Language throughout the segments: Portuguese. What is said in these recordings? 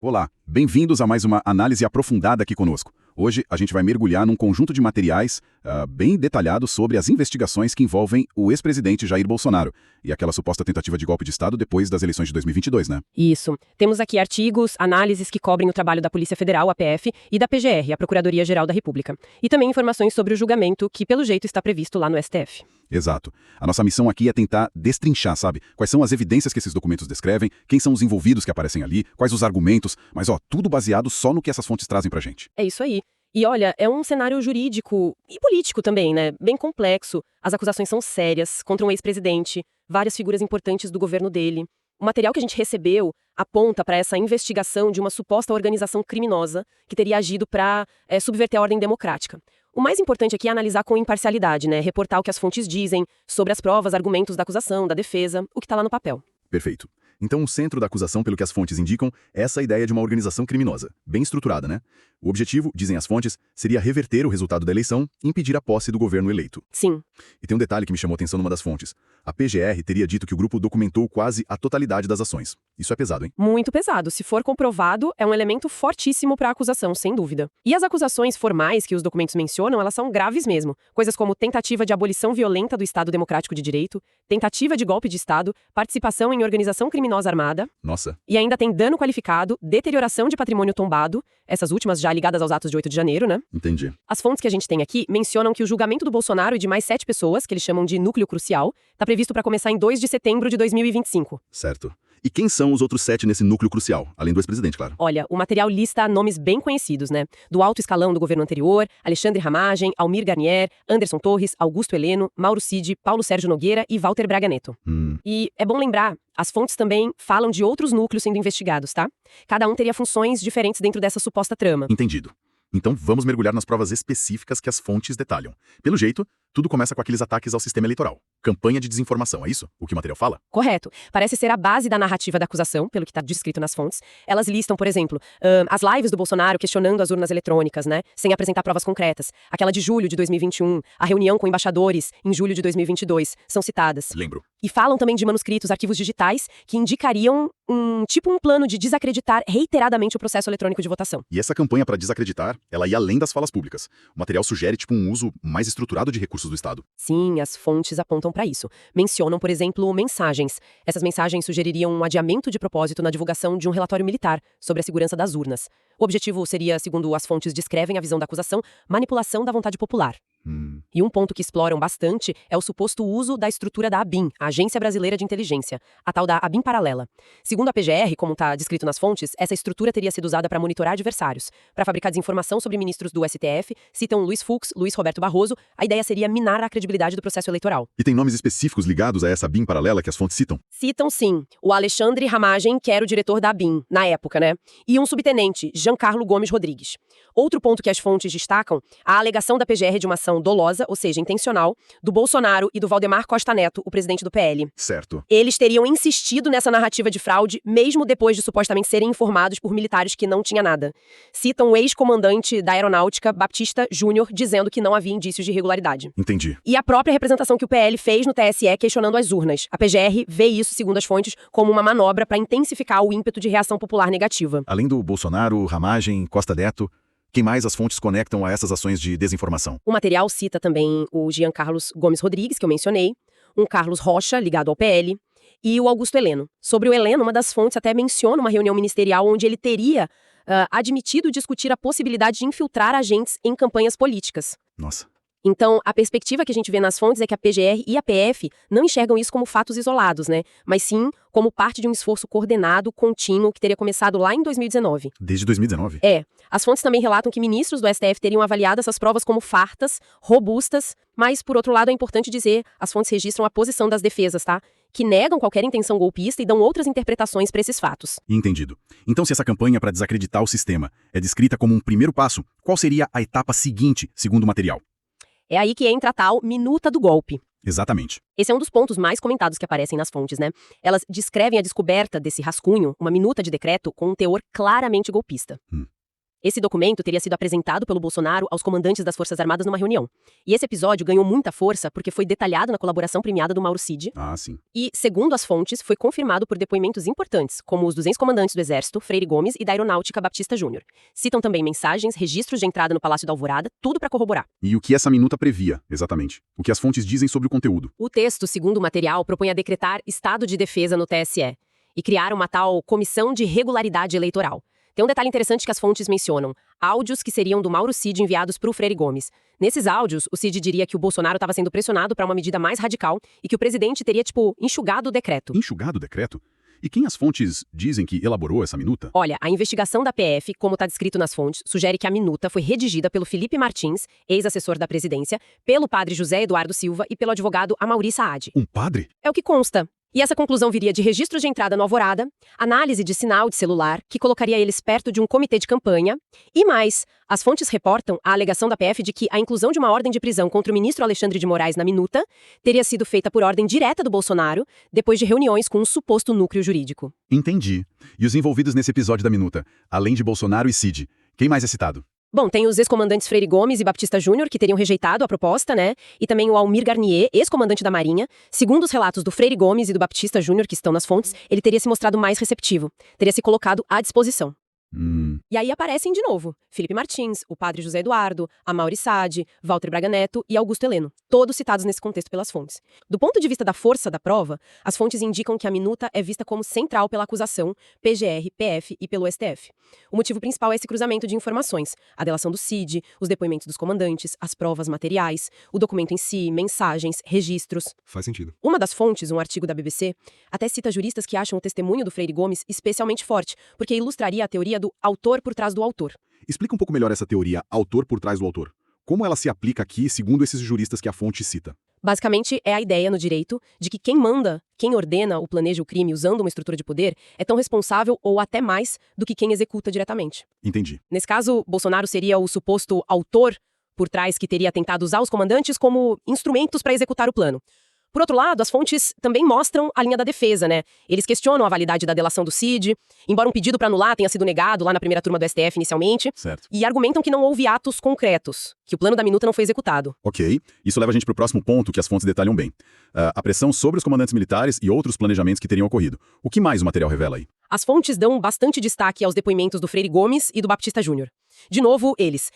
Olá, bem-vindos a mais uma análise aprofundada aqui conosco. Hoje a gente vai mergulhar num conjunto de materiais bem detalhados sobre as investigações que envolvem o ex-presidente Jair Bolsonaro e aquela suposta tentativa de golpe de Estado depois das eleições de 2022, né? Isso. Temos aqui artigos, análises que cobrem o trabalho da Polícia Federal, a PF, e da PGR, a Procuradoria-Geral da República. E também informações sobre o julgamento que, pelo jeito, está previsto lá no STF. Exato. A nossa missão aqui é tentar destrinchar, sabe? Quais são as evidências que esses documentos descrevem, quem são os envolvidos que aparecem ali, quais os argumentos, mas tudo baseado só no que essas fontes trazem pra gente. É isso aí. E olha, é um cenário jurídico e político também, né? Bem complexo. As acusações são sérias contra um ex-presidente, várias figuras importantes do governo dele. O material que a gente recebeu aponta para essa investigação de uma suposta organização criminosa que teria agido para subverter a ordem democrática. O mais importante aqui é analisar com imparcialidade, né? Reportar o que as fontes dizem sobre as provas, argumentos da acusação, da defesa, o que está lá no papel. Perfeito. Então, o centro da acusação, pelo que as fontes indicam, é essa ideia de uma organização criminosa, bem estruturada, né? O objetivo, dizem as fontes, seria reverter o resultado da eleição e impedir a posse do governo eleito. Sim. E tem um detalhe que me chamou a atenção numa das fontes. A PGR teria dito que o grupo documentou quase a totalidade das ações. Isso é pesado, hein? Muito pesado. Se for comprovado, é um elemento fortíssimo para a acusação, sem dúvida. E as acusações formais que os documentos mencionam, elas são graves mesmo. Coisas como tentativa de abolição violenta do Estado Democrático de Direito, tentativa de golpe de Estado, participação em organização criminosa armada. Nossa. E ainda tem dano qualificado, deterioração de patrimônio tombado, essas últimas já ligadas aos atos de 8 de janeiro, né? Entendi. As fontes que a gente tem aqui mencionam que o julgamento do Bolsonaro e de mais 7 pessoas, que eles chamam de núcleo crucial, está previsto para começar em 2 de setembro de 2025. Certo. E quem são os outros 7 nesse núcleo crucial, além do ex-presidente, claro? Olha, o material lista nomes bem conhecidos, né? Do alto escalão do governo anterior, Alexandre Ramagem, Almir Garnier, Anderson Torres, Augusto Heleno, Mauro Cid, Paulo Sérgio Nogueira e Walter Braga Neto. E é bom lembrar, as fontes também falam de outros núcleos sendo investigados, tá? Cada um teria funções diferentes dentro dessa suposta trama. Entendido. Então vamos mergulhar nas provas específicas que as fontes detalham. Pelo jeito, tudo começa com aqueles ataques ao sistema eleitoral. Campanha de desinformação, é isso? O que o material fala? Correto. Parece ser a base da narrativa da acusação, pelo que está descrito nas fontes. Elas listam, por exemplo, as lives do Bolsonaro questionando as urnas eletrônicas, né? Sem apresentar provas concretas. Aquela de julho de 2021, a reunião com embaixadores em julho de 2022, são citadas. Lembro. E falam também de manuscritos, arquivos digitais, que indicariam um plano de desacreditar reiteradamente o processo eletrônico de votação. E essa campanha para desacreditar, ela ia além das falas públicas. O material sugere, um uso mais estruturado de recursos do Estado. Sim, as fontes apontam para isso. Mencionam, por exemplo, mensagens. Essas mensagens sugeririam um adiamento de propósito na divulgação de um relatório militar sobre a segurança das urnas. O objetivo seria, segundo as fontes descrevem a visão da acusação, manipulação da vontade popular. E um ponto que exploram bastante é o suposto uso da estrutura da ABIN, a Agência Brasileira de Inteligência, a tal da ABIN paralela. Segundo a PGR, como está descrito nas fontes, essa estrutura teria sido usada para monitorar adversários, para fabricar desinformação sobre ministros do STF, citam Luiz Fux, Luiz Roberto Barroso, a ideia seria minar a credibilidade do processo eleitoral. E tem nomes específicos ligados a essa ABIN paralela que as fontes citam? Citam sim, o Alexandre Ramagem, que era o diretor da ABIN, na época, né? E um subtenente, Giancarlo Gomes Rodrigues. Outro ponto que as fontes destacam, a alegação da PGR de uma ação dolosa, ou seja, intencional, do Bolsonaro e do Valdemar Costa Neto, o presidente do PL. Certo. Eles teriam insistido nessa narrativa de fraude, mesmo depois de supostamente serem informados por militares que não tinha nada. Citam o ex-comandante da Aeronáutica, Baptista Júnior, dizendo que não havia indícios de irregularidade. Entendi. E a própria representação que o PL fez no TSE questionando as urnas. A PGR vê isso, segundo as fontes, como uma manobra para intensificar o ímpeto de reação popular negativa. Além do Bolsonaro, Ramagem, Costa Neto, quem mais as fontes conectam a essas ações de desinformação? O material cita também o Giancarlo Gomes Rodrigues, que eu mencionei, um Carlos Rocha, ligado ao PL, e o Augusto Heleno. Sobre o Heleno, uma das fontes até menciona uma reunião ministerial onde ele teria admitido discutir a possibilidade de infiltrar agentes em campanhas políticas. Nossa. Então, a perspectiva que a gente vê nas fontes é que a PGR e a PF não enxergam isso como fatos isolados, né? Mas sim como parte de um esforço coordenado, contínuo, que teria começado lá em 2019. Desde 2019? É. As fontes também relatam que ministros do STF teriam avaliado essas provas como fartas, robustas, mas, por outro lado, é importante dizer, as fontes registram a posição das defesas, tá? Que negam qualquer intenção golpista e dão outras interpretações para esses fatos. Entendido. Então, se essa campanha para desacreditar o sistema é descrita como um primeiro passo, qual seria a etapa seguinte, segundo o material? É aí que entra a tal minuta do golpe. Exatamente. Esse é um dos pontos mais comentados que aparecem nas fontes, né? Elas descrevem a descoberta desse rascunho, uma minuta de decreto, com um teor claramente golpista. Esse documento teria sido apresentado pelo Bolsonaro aos comandantes das Forças Armadas numa reunião. E esse episódio ganhou muita força porque foi detalhado na colaboração premiada do Mauro Cid. Ah, sim. E, segundo as fontes, foi confirmado por depoimentos importantes, como os dos ex-comandantes do Exército, Freire Gomes, e da Aeronáutica, Baptista Júnior. Citam também mensagens, registros de entrada no Palácio da Alvorada, tudo para corroborar. E o que essa minuta previa, exatamente? O que as fontes dizem sobre o conteúdo? O texto, segundo o material, propõe a decretar estado de defesa no TSE e criar uma tal Comissão de Regularidade Eleitoral. Tem um detalhe interessante que as fontes mencionam: áudios que seriam do Mauro Cid enviados para o Freire Gomes. Nesses áudios, o Cid diria que o Bolsonaro estava sendo pressionado para uma medida mais radical e que o presidente teria, enxugado o decreto. Enxugado o decreto? E quem as fontes dizem que elaborou essa minuta? Olha, a investigação da PF, como está descrito nas fontes, sugere que a minuta foi redigida pelo Felipe Martins, ex-assessor da presidência, pelo padre José Eduardo Silva e pelo advogado Amaury Saad. Um padre? É o que consta. E essa conclusão viria de registros de entrada no Alvorada, análise de sinal de celular, que colocaria eles perto de um comitê de campanha, e mais, as fontes reportam a alegação da PF de que a inclusão de uma ordem de prisão contra o ministro Alexandre de Moraes na minuta teria sido feita por ordem direta do Bolsonaro, depois de reuniões com um suposto núcleo jurídico. Entendi. E os envolvidos nesse episódio da minuta, além de Bolsonaro e Cid, quem mais é citado? Bom, tem os ex-comandantes Freire Gomes e Baptista Júnior, que teriam rejeitado a proposta, né? E também o Almir Garnier, ex-comandante da Marinha. Segundo os relatos do Freire Gomes e do Baptista Júnior, que estão nas fontes, ele teria se mostrado mais receptivo, teria se colocado à disposição. E aí aparecem de novo Felipe Martins, o padre José Eduardo, Amaury Saad, Walter Braga Neto e Augusto Heleno, todos citados nesse contexto pelas fontes. Do ponto de vista da força da prova, as fontes indicam que a minuta é vista como central pela acusação, PGR, PF e pelo STF. O motivo principal é esse cruzamento de informações, a delação do Cid, os depoimentos dos comandantes, as provas materiais, o documento em si, mensagens, registros. Faz sentido. Uma das fontes, um artigo da BBC, até cita juristas que acham o testemunho do Freire Gomes especialmente forte, porque ilustraria a teoria do autor por trás do autor. Explica um pouco melhor essa teoria autor por trás do autor. Como ela se aplica aqui, segundo esses juristas que a fonte cita? Basicamente, é a ideia no direito de que quem manda, quem ordena ou planeja o crime usando uma estrutura de poder é tão responsável ou até mais do que quem executa diretamente. Entendi. Nesse caso, Bolsonaro seria o suposto autor por trás que teria tentado usar os comandantes como instrumentos para executar o plano. Por outro lado, as fontes também mostram a linha da defesa, né? Eles questionam a validade da delação do Cid, embora um pedido para anular tenha sido negado lá na primeira turma do STF inicialmente, Certo. e argumentam que não houve atos concretos, que o plano da minuta não foi executado. Ok, isso leva a gente para o próximo ponto que as fontes detalham bem. A pressão sobre os comandantes militares e outros planejamentos que teriam ocorrido. O que mais o material revela aí? As fontes dão bastante destaque aos depoimentos do Freire Gomes e do Baptista Júnior. De novo, eles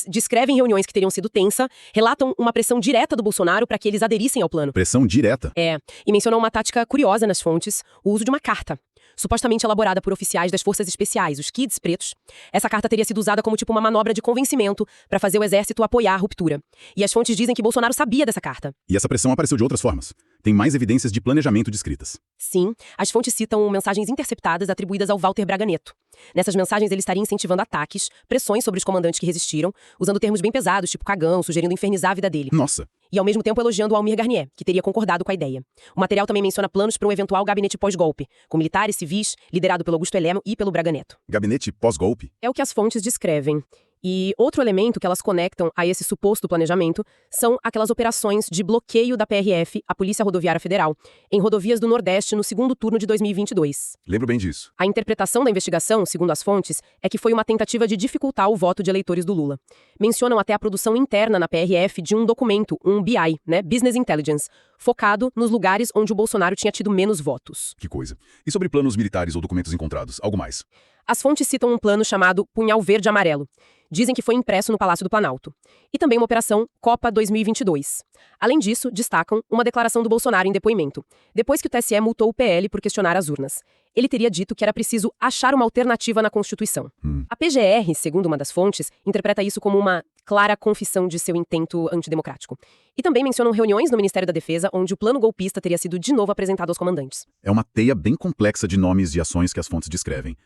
descrevem reuniões que teriam sido tensa, relatam uma pressão direta do Bolsonaro para que eles aderissem ao plano. Pressão direta? E mencionam uma tática curiosa nas fontes, o uso de uma carta, supostamente elaborada por oficiais das Forças Especiais, os Kids pretos. Essa carta teria sido usada como uma manobra de convencimento para fazer o exército apoiar a ruptura. E as fontes dizem que Bolsonaro sabia dessa carta. E essa pressão apareceu de outras formas. Tem mais evidências de planejamento descritas. Sim, as fontes citam mensagens interceptadas atribuídas ao Walter Braga Neto. Nessas mensagens, ele estaria incentivando ataques, pressões sobre os comandantes que resistiram, usando termos bem pesados, tipo cagão, sugerindo infernizar a vida dele. Nossa! E ao mesmo tempo elogiando o Almir Garnier, que teria concordado com a ideia. O material também menciona planos para um eventual gabinete pós-golpe, com militares civis, liderado pelo Augusto Heleno e pelo Braga Neto. Gabinete pós-golpe? É o que as fontes descrevem. E outro elemento que elas conectam a esse suposto planejamento são aquelas operações de bloqueio da PRF, a Polícia Rodoviária Federal, em rodovias do Nordeste no segundo turno de 2022. Lembro bem disso. A interpretação da investigação, segundo as fontes, é que foi uma tentativa de dificultar o voto de eleitores do Lula. Mencionam até a produção interna na PRF de um documento, um BI, Business Intelligence, focado nos lugares onde o Bolsonaro tinha tido menos votos. Que coisa. E sobre planos militares ou documentos encontrados? Algo mais? As fontes citam um plano chamado Punhal Verde Amarelo. Dizem que foi impresso no Palácio do Planalto. E também uma operação Copa 2022. Além disso, destacam uma declaração do Bolsonaro em depoimento, depois que o TSE multou o PL por questionar as urnas. Ele teria dito que era preciso achar uma alternativa na Constituição. A PGR, segundo uma das fontes, interpreta isso como uma clara confissão de seu intento antidemocrático. E também mencionam reuniões no Ministério da Defesa, onde o plano golpista teria sido de novo apresentado aos comandantes. É uma teia bem complexa de nomes e ações que as fontes descrevem.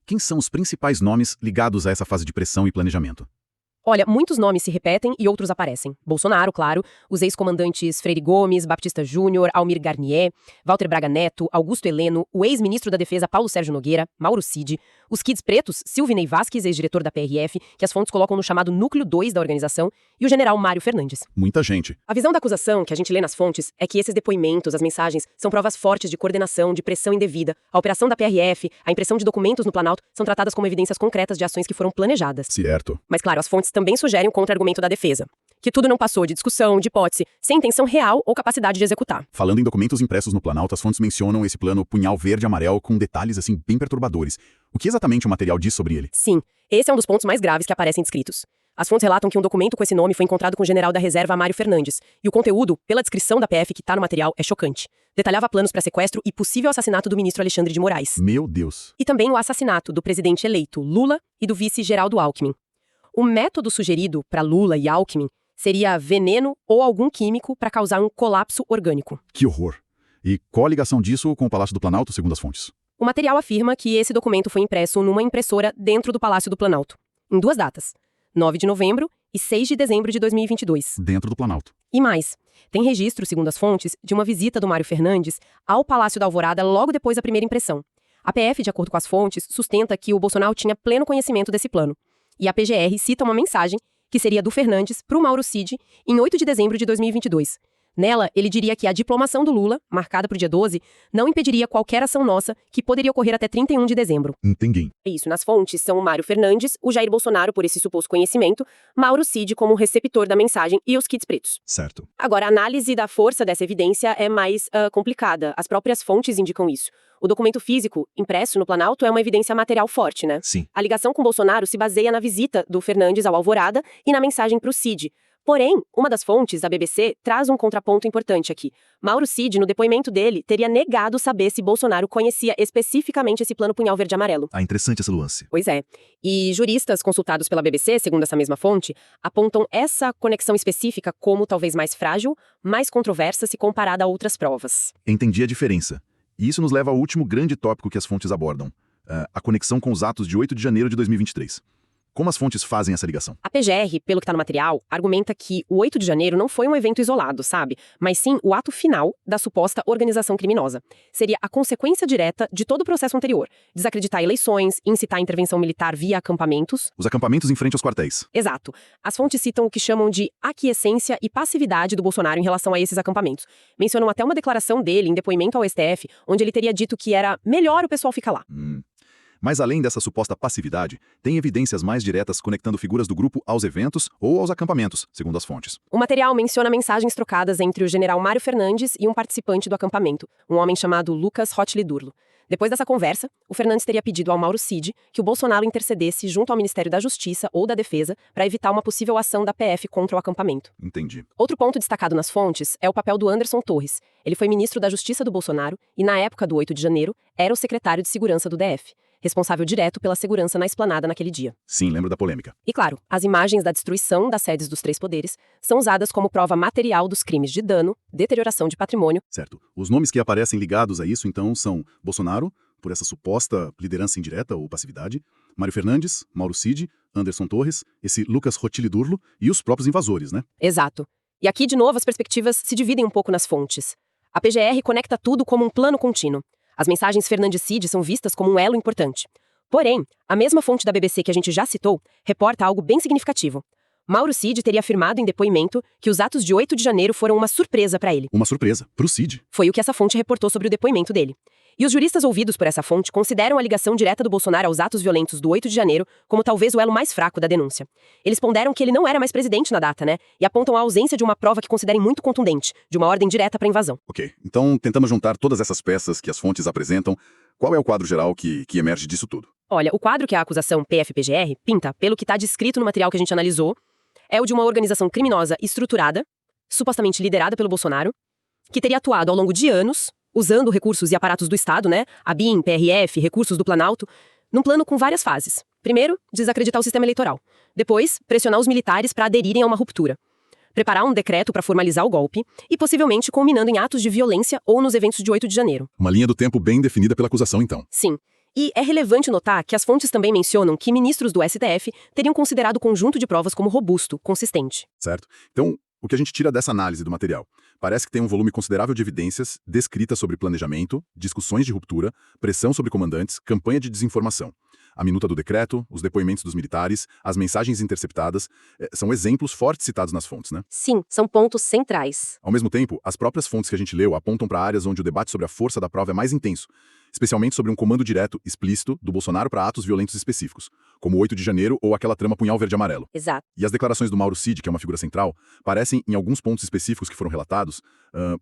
Quem são os principais nomes ligados a essa fase de pressão e planejamento? Olha, muitos nomes se repetem e outros aparecem. Bolsonaro, claro, os ex-comandantes Freire Gomes, Baptista Júnior, Almir Garnier, Walter Braga Neto, Augusto Heleno, o ex-ministro da Defesa Paulo Sérgio Nogueira, Mauro Cid, os kids pretos, Silvinei Vasquez, ex-diretor da PRF, que as fontes colocam no chamado Núcleo 2 da organização, e o general Mário Fernandes. Muita gente. A visão da acusação, que a gente lê nas fontes, é que esses depoimentos, as mensagens, são provas fortes de coordenação, de pressão indevida. A operação da PRF, a impressão de documentos no Planalto, são tratadas como evidências concretas de ações que foram planejadas. Certo. Mas, claro, as fontes também sugerem o contra-argumento da defesa, que tudo não passou de discussão, de hipótese, sem intenção real ou capacidade de executar. Falando em documentos impressos no Planalto, as fontes mencionam esse plano punhal verde-amarelo com detalhes, assim, bem perturbadores. O que exatamente o material diz sobre ele? Sim, esse é um dos pontos mais graves que aparecem descritos. As fontes relatam que um documento com esse nome foi encontrado com o general da reserva Mário Fernandes, e o conteúdo, pela descrição da PF que está no material, é chocante. Detalhava planos para sequestro e possível assassinato do ministro Alexandre de Moraes. Meu Deus. E também o assassinato do presidente eleito Lula e do vice Geraldo Alckmin. O método sugerido para Lula e Alckmin seria veneno ou algum químico para causar um colapso orgânico. Que horror. E qual a ligação disso com o Palácio do Planalto, segundo as fontes? O material afirma que esse documento foi impresso numa impressora dentro do Palácio do Planalto, em 2 datas, 9 de novembro e 6 de dezembro de 2022. Dentro do Planalto. E mais, tem registro, segundo as fontes, de uma visita do Mário Fernandes ao Palácio da Alvorada logo depois da primeira impressão. A PF, de acordo com as fontes, sustenta que o Bolsonaro tinha pleno conhecimento desse plano. E a PGR cita uma mensagem que seria do Fernandes para o Mauro Cid em 8 de dezembro de 2022. Nela, ele diria que a diplomação do Lula, marcada para o dia 12, não impediria qualquer ação nossa que poderia ocorrer até 31 de dezembro. Entendi. É isso, nas fontes são o Mário Fernandes, o Jair Bolsonaro por esse suposto conhecimento, Mauro Cid como receptor da mensagem e os kits pretos. Certo. Agora, a análise da força dessa evidência é mais complicada. As próprias fontes indicam isso. O documento físico, impresso no Planalto, é uma evidência material forte, né? Sim. A ligação com Bolsonaro se baseia na visita do Fernandes ao Alvorada e na mensagem para o Cid. Porém, uma das fontes, a BBC, traz um contraponto importante aqui. Mauro Cid, no depoimento dele, teria negado saber se Bolsonaro conhecia especificamente esse plano punhal verde-amarelo. Ah, interessante essa nuance. Pois é. E juristas consultados pela BBC, segundo essa mesma fonte, apontam essa conexão específica como talvez mais frágil, mais controversa se comparada a outras provas. Entendi a diferença. E isso nos leva ao último grande tópico que as fontes abordam. A conexão com os atos de 8 de janeiro de 2023. Como as fontes fazem essa ligação? A PGR, pelo que está no material, argumenta que o 8 de janeiro não foi um evento isolado, sabe? Mas sim o ato final da suposta organização criminosa. Seria a consequência direta de todo o processo anterior. Desacreditar eleições, incitar a intervenção militar via acampamentos. Os acampamentos em frente aos quartéis. Exato. As fontes citam o que chamam de aquiescência e passividade do Bolsonaro em relação a esses acampamentos. Mencionam até uma declaração dele em depoimento ao STF, onde ele teria dito que era melhor o pessoal ficar lá. Mas além dessa suposta passividade, tem evidências mais diretas conectando figuras do grupo aos eventos ou aos acampamentos, segundo as fontes. O material menciona mensagens trocadas entre o general Mário Fernandes e um participante do acampamento, um homem chamado Lucas Rottli-Durlo. Depois dessa conversa, o Fernandes teria pedido ao Mauro Cid que o Bolsonaro intercedesse junto ao Ministério da Justiça ou da Defesa para evitar uma possível ação da PF contra o acampamento. Entendi. Outro ponto destacado nas fontes é o papel do Anderson Torres. Ele foi ministro da Justiça do Bolsonaro e, na época do 8 de janeiro, era o secretário de Segurança do DF, responsável direto pela segurança na esplanada naquele dia. Sim, lembro da polêmica. E claro, as imagens da destruição das sedes dos 3 poderes são usadas como prova material dos crimes de dano, deterioração de patrimônio. Certo. Os nomes que aparecem ligados a isso, então, são Bolsonaro, por essa suposta liderança indireta ou passividade, Mário Fernandes, Mauro Cid, Anderson Torres, esse Lucas Rottli-Durlo e os próprios invasores, né? Exato. E aqui, de novo, as perspectivas se dividem um pouco nas fontes. A PGR conecta tudo como um plano contínuo. As mensagens Fernandes-Cid são vistas como um elo importante. Porém, a mesma fonte da BBC que a gente já citou reporta algo bem significativo. Mauro Cid teria afirmado em depoimento que os atos de 8 de janeiro foram uma surpresa para ele. Uma surpresa, pro Cid. Foi o que essa fonte reportou sobre o depoimento dele. E os juristas ouvidos por essa fonte consideram a ligação direta do Bolsonaro aos atos violentos do 8 de janeiro como talvez o elo mais fraco da denúncia. Eles ponderam que ele não era mais presidente na data, né? E apontam a ausência de uma prova que considerem muito contundente, de uma ordem direta para invasão. Ok, então tentamos juntar todas essas peças que as fontes apresentam. Qual é o quadro geral que emerge disso tudo? Olha, o quadro que a acusação PF-PGR pinta, pelo que está descrito no material que a gente analisou, é o de uma organização criminosa estruturada, supostamente liderada pelo Bolsonaro, que teria atuado ao longo de anos, usando recursos e aparatos do Estado, né? A BIM, PRF, recursos do Planalto, num plano com várias fases. Primeiro, desacreditar o sistema eleitoral. Depois, pressionar os militares para aderirem a uma ruptura. Preparar um decreto para formalizar o golpe e, possivelmente, culminando em atos de violência ou nos eventos de 8 de janeiro. Uma linha do tempo bem definida pela acusação, então. Sim. E é relevante notar que as fontes também mencionam que ministros do STF teriam considerado o conjunto de provas como robusto, consistente. Certo? Então, o que a gente tira dessa análise do material? Parece que tem um volume considerável de evidências descritas sobre planejamento, discussões de ruptura, pressão sobre comandantes, campanha de desinformação. A minuta do decreto, os depoimentos dos militares, as mensagens interceptadas, são exemplos fortes citados nas fontes, né? Sim, são pontos centrais. Ao mesmo tempo, as próprias fontes que a gente leu apontam para áreas onde o debate sobre a força da prova é mais intenso, especialmente sobre um comando direto, explícito, do Bolsonaro para atos violentos específicos, como o 8 de janeiro ou aquela trama Punhal Verde e Amarelo. Exato. E as declarações do Mauro Cid, que é uma figura central, parecem, em alguns pontos específicos que foram relatados,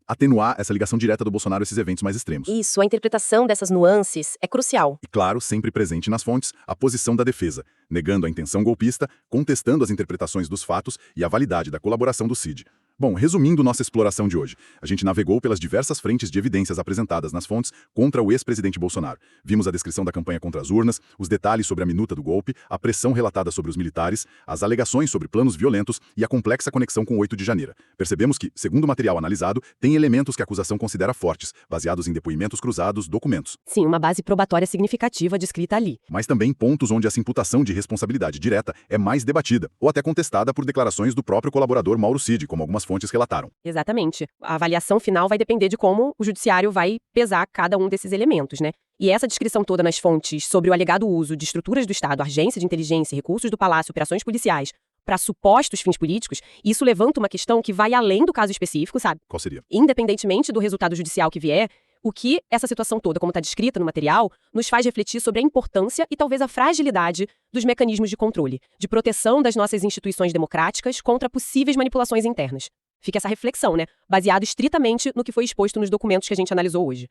atenuar essa ligação direta do Bolsonaro a esses eventos mais extremos. Isso, a interpretação dessas nuances é crucial. E, claro, sempre presente nas fontes, a posição da defesa, negando a intenção golpista, contestando as interpretações dos fatos e a validade da colaboração do Cid. Bom, resumindo nossa exploração de hoje, a gente navegou pelas diversas frentes de evidências apresentadas nas fontes contra o ex-presidente Bolsonaro. Vimos a descrição da campanha contra as urnas, os detalhes sobre a minuta do golpe, a pressão relatada sobre os militares, as alegações sobre planos violentos e a complexa conexão com o 8 de janeiro. Percebemos que, segundo o material analisado, tem elementos que a acusação considera fortes, baseados em depoimentos cruzados, documentos. Sim, uma base probatória significativa descrita ali. Mas também pontos onde essa imputação de responsabilidade direta é mais debatida, ou até contestada por declarações do próprio colaborador Mauro Cid, como algumas fontes relataram. Exatamente. A avaliação final vai depender de como o judiciário vai pesar cada um desses elementos, né? E essa descrição toda nas fontes sobre o alegado uso de estruturas do Estado, agência de inteligência, recursos do Palácio, operações policiais, para supostos fins políticos, isso levanta uma questão que vai além do caso específico, sabe? Qual seria? Independentemente do resultado judicial que vier, o que essa situação toda, como está descrita no material, nos faz refletir sobre a importância e talvez a fragilidade dos mecanismos de controle, de proteção das nossas instituições democráticas contra possíveis manipulações internas. Fica essa reflexão, né? Baseado estritamente no que foi exposto nos documentos que a gente analisou hoje.